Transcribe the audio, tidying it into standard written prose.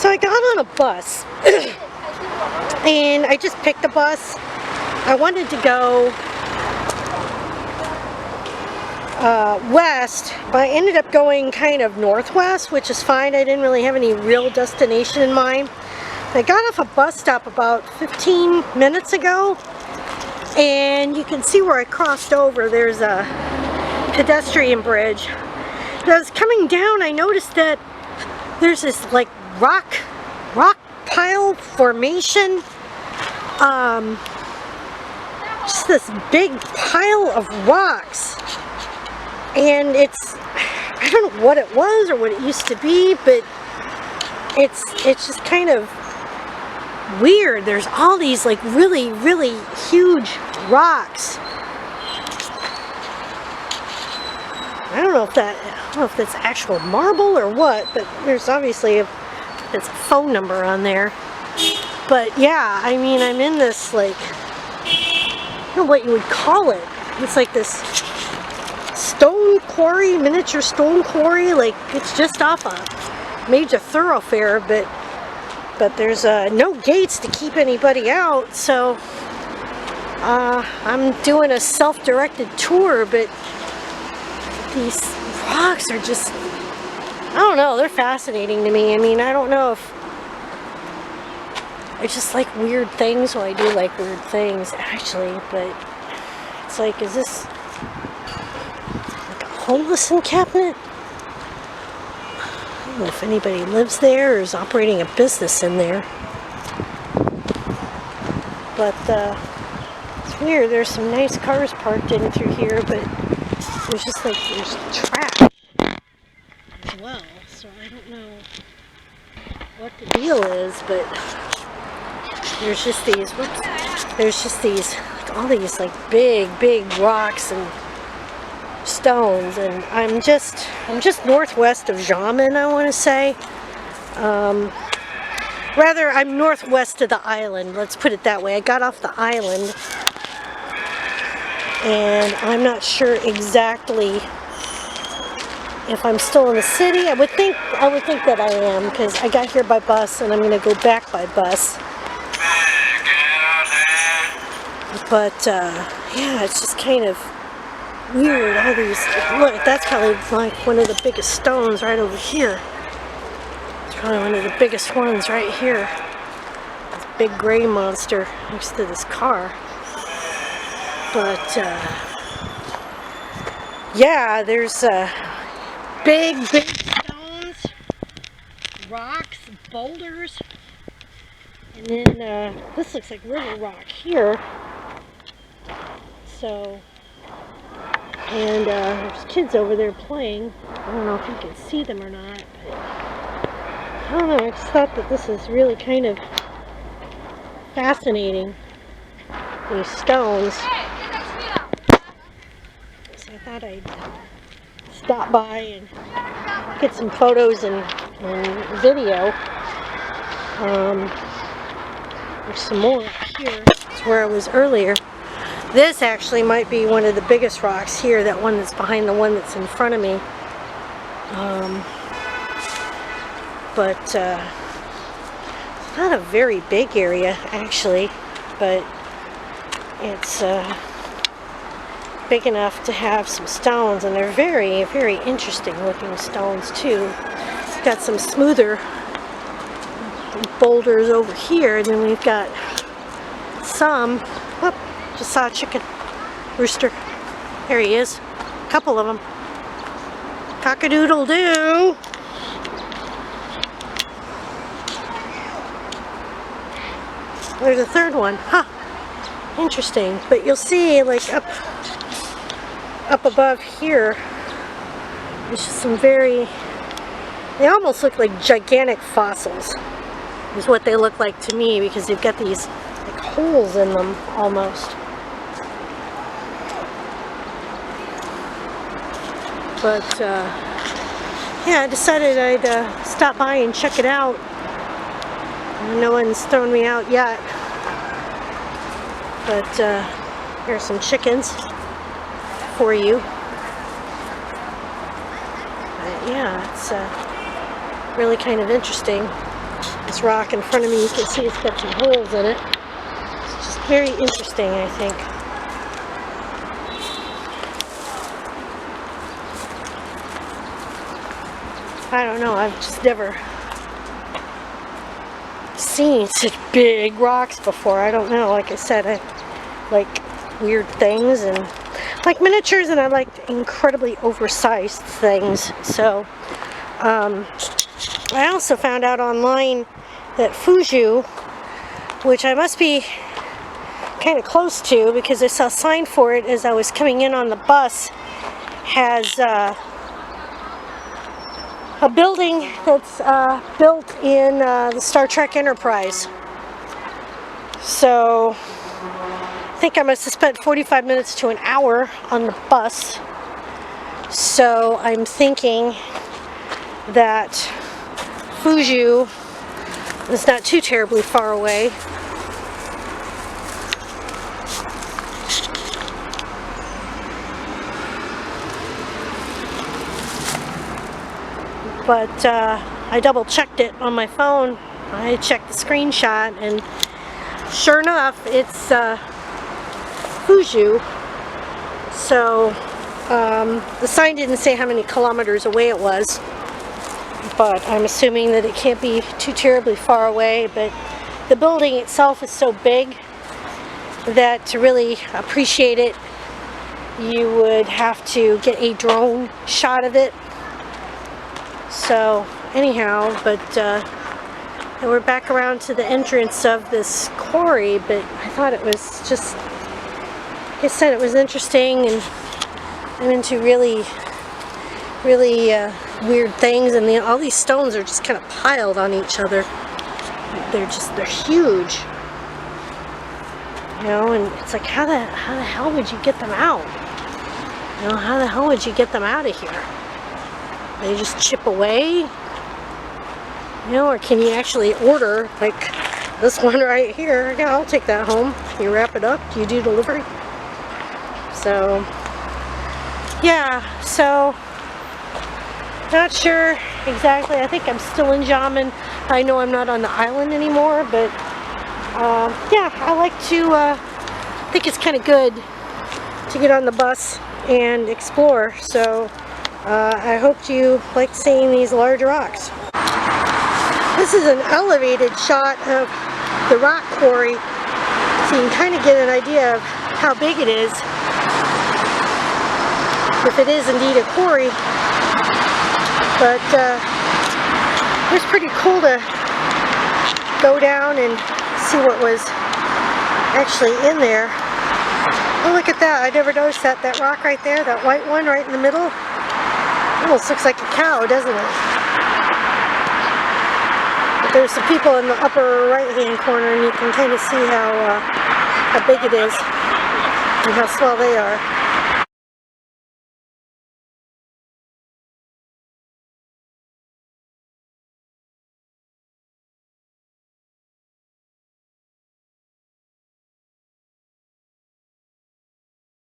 So I got on a bus and I just picked a bus. I wanted to go west, but I ended up going kind of northwest, which is fine. I didn't really have any real destination in mind. I got off a bus stop about 15 minutes ago, and you can see where I crossed over. There's a pedestrian bridge. As I was coming down, I noticed that there's this like rock pile formation. Just this big pile of rocks, and I don't know what it was or what it used to be, but it's just kind of weird. There's all these like really huge rocks. I don't know if that's actual marble or what, but there's obviously it's a phone number on there. But yeah, I mean, I'm in this like, I don't know what you would call it. It's like this stone quarry, miniature stone quarry. Like it's just off a major thoroughfare, but there's no gates to keep anybody out. So I'm doing a self-directed tour, but these rocks are just, I don't know, they're fascinating to me. I mean, I don't know if I just like weird things. Well, I do like weird things, actually, but it's like, is this like a homeless encampment? I don't know if anybody lives there or is operating a business in there. But it's weird. There's some nice cars parked in through here, but there's just like, there's trash as well. So I don't know what the deal is, but there's just these, like all these like big rocks and stones, and I'm just northwest of Xiamen, I want to say. Rather, I'm northwest of the island, let's put it that way. I got off the island, and I'm not sure exactly if I'm still in the city. I would think that I am, because I got here by bus, and I'm going to go back by bus. But yeah, it's just kind of weird. All these, look, that's probably like one of the biggest stones right over here. It's probably one of the biggest ones right here. This big gray monster next to this car. But yeah, there's big stones, rocks, boulders, and then this looks like river rock here. So, and there's kids over there playing. I don't know if you can see them or not, but I don't know, I just thought that this is really kind of fascinating, these stones. So I thought I'd stop by and get some photos and video. There's some more up here. That's where I was earlier. This actually might be one of the biggest rocks here, that one that's behind the one that's in front of me. But it's not a very big area, actually, but it's big enough to have some stones, and they're very interesting looking stones too. It's got some smoother boulders over here, and then we've got some, whoop, just saw a chicken rooster. There he is. A couple of them. Cock-a-doodle-doo. There's a third one. Huh. Interesting. But you'll see, like, up above here, there's just some they almost look like gigantic fossils, is what they look like to me, because they've got these like holes in them almost. But yeah, I decided I'd stop by and check it out. No one's thrown me out yet, but here's some chickens for you. But yeah, it's really kind of interesting. This rock in front of me, you can see it's got some holes in it. It's just very interesting, I think. I don't know, I've just never seen such big rocks before. I don't know, like I said, I like weird things and like miniatures, and I like incredibly oversized things. So I also found out online that Fuju, which I must be kind of close to because I saw a sign for it as I was coming in on the bus, has a building that's built in the Star Trek Enterprise. So I think I must have spent 45 minutes to an hour on the bus. So I'm thinking that Fuju is not too terribly far away. But I double checked it on my phone. I checked the screenshot, and sure enough, it's Fuju. So the sign didn't say how many kilometers away it was, but I'm assuming that it can't be too terribly far away. But the building itself is so big that to really appreciate it, you would have to get a drone shot of it. So anyhow, but we're back around to the entrance of this quarry, but I thought it was just, like I said, it was interesting, and I'm into really weird things, and all these stones are just kind of piled on each other. They're huge, you know, and it's like, how the hell would you get them out? You know, how the hell would you get them out of here? They just chip away, you know, or can you actually order, like this one right here? Yeah, I'll take that home. You wrap it up, you do delivery. So yeah, so not sure exactly. I think I'm still in Xiamen. I know I'm not on the island anymore, but yeah, I like to think it's kind of good to get on the bus and explore. So I hope you like seeing these large rocks. This is an elevated shot of the rock quarry, so you can kind of get an idea of how big it is, if it is indeed a quarry. But it was pretty cool to go down and see what was actually in there. Oh, look at that. I never noticed that. That rock right there, that white one right in the middle, almost looks like a cow, doesn't it? But there's some people in the upper right hand corner, and you can kind of see how big it is and how swell they are.